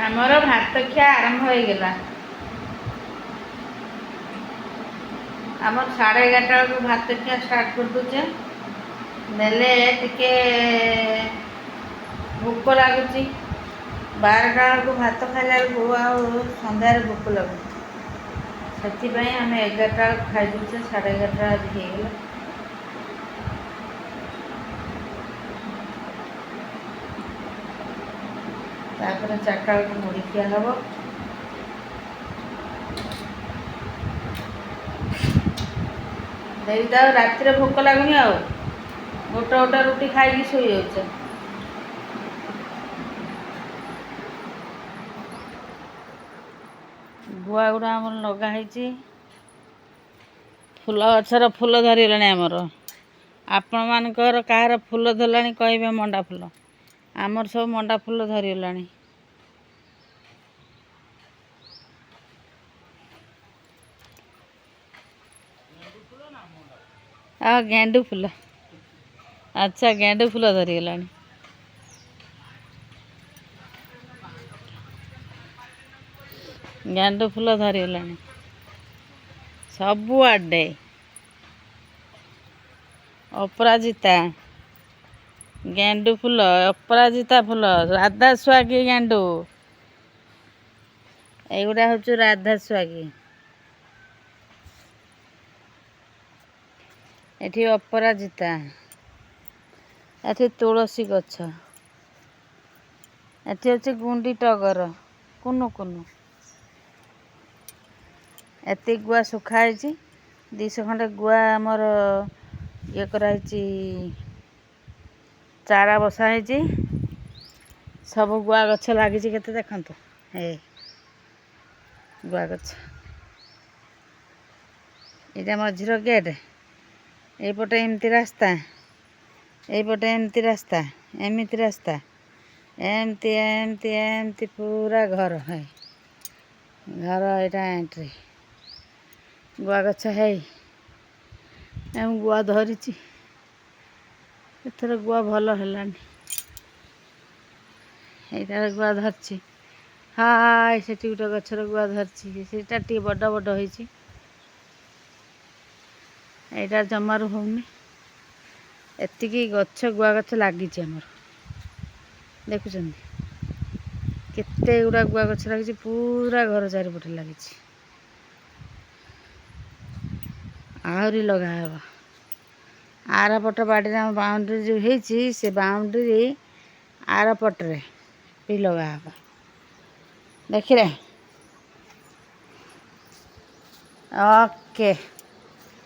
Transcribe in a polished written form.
ଆମର ଭାତ ଖିଆ ଆରମ୍ଭ ହେଇଗଲା। ଆମର 11:30 ବେଳକୁ ଭାତ ଖିଆ ଷ୍ଟାର୍ଟ କରିଦେଉଛେ। ନେଲେ ଟିକେ ଭୋକ ଲାଗୁଛି। 12ଟା ବେଳକୁ ଭାତ ଖାଇଲା ବେଳକୁ ଆଉ ସନ୍ଧ୍ୟାରେ ଭୋକ ଲାଗୁଛି। ସେଥିପାଇଁ ଆମେ 11ଟା ବେଳକୁ ଖାଇଦେଉଛେ। 11:30 ଆଜି ହେଇଗଲା। ତାପରେ 4ଟା ବେଳକୁ ମୁଢ଼ି ଖିଆ ହେବ। ଦେଇ ତ ରାତିରେ ଭୋକ ଲାଗୁନି ଆଉ ଗୋଟେ ରୁଟି ଖାଇକି ଶୋଇଯାଉଛେ। ଗୁଆ ଗୁଡ଼ା ଆମର ଲଗା ହେଇଛି। ଫୁଲ ଗଛର ଫୁଲ ଧରିଗଲାଣି ଆମର। ଆପଣମାନଙ୍କର କାହାର ଫୁଲ ଧରିଲାଣି କହିବେ ମଣ୍ଡା ଫୁଲ। ଆମର ସବୁ ମଣ୍ଡା ଫୁଲ ଧରିଗଲାଣି। ଆଉ ଗେଣ୍ଡୁ ଫୁଲ, ଆଚ୍ଛା ଗେଣ୍ଡୁ ଫୁଲ ଧରିଗଲାଣି। ଗେଣ୍ଡୁ ଫୁଲ ଧରିଗଲାଣି ସବୁଆଡ଼େ। ଅପରାଜିତା, ଗେଣ୍ଡୁ ଫୁଲ, ଅପରାଜିତା ଫୁଲ, ରାଧାସୁଆଗୀ ଗେଣ୍ଡୁ, ଏଇଗୁଡ଼ା ହେଉଛି ରାଧାସୁଆଗୀ। ଏଠି ଅପରାଜିତା, ଏଠି ତୁଳସୀ ଗଛ, ଏଠି ଅଛି ଗୁଣ୍ଡି ଟଗର, କୁନୁ କୁନୁ। ଏତିକି ଗୁଆ ଶୁଖା ହେଇଛି। 200 ଖଣ୍ଡେ ଗୁଆ ଆମର ଇଏ କରାହେଇଛି, ଚାରା ବସା ହେଇଛି। ସବୁ ଗୁଆ ଗଛ ଲାଗିଛି କେତେ ଦେଖନ୍ତୁ। ଗୁଆ ଗଛ, ଏଇଟା ମଝିର ଗେଟ୍। ଏଇପଟେ ଏମିତି ରାସ୍ତା, ଏଇପଟେ ଏମିତି ରାସ୍ତା, ଏମିତି ରାସ୍ତା, ଏମିତି ଏମିତି ଏମିତି ପୁରା ଘର। ଘର ଏଇଟା ଏଣ୍ଟ୍ରି। ଗୁଆ ଗଛ ମୁଁ ଗୁଆ ଧରିଛି। ଏଥର ଗୁଆ ଭଲ ହେଲାଣି। ଏଇଟାରେ ଗୁଆ ଧରିଛି। ସେଠି ଗୋଟେ ଗଛର ଗୁଆ ଧରିଛି। ସେଇଟା ଟିକେ ବଡ଼ ବଡ଼ ହେଇଛି। ଏଇଟା ଜମାରୁ ହଉନି। ଏତିକି ଗଛ ଗୁଆ ଗଛ ଲାଗିଛି ଆମର। ଦେଖୁଛନ୍ତି କେତେ ଗୁଡ଼ା ଗୁଆ ଗଛ ଲାଗିଛି। ପୁରା ଘର ଚାରିପଟେ ଲାଗିଛି। ଆହୁରି ଲଗାହେବ। ଆରପଟ ବାଡ଼ିରେ ଆମ ବାଉଣ୍ଡ୍ରି ଯେଉଁ ହେଇଛି, ସେ ବାଉଣ୍ଡ୍ରି ଆରପଟରେ ବି ଲଗାହେବ। ଦେଖିଲେ? ଓକେ।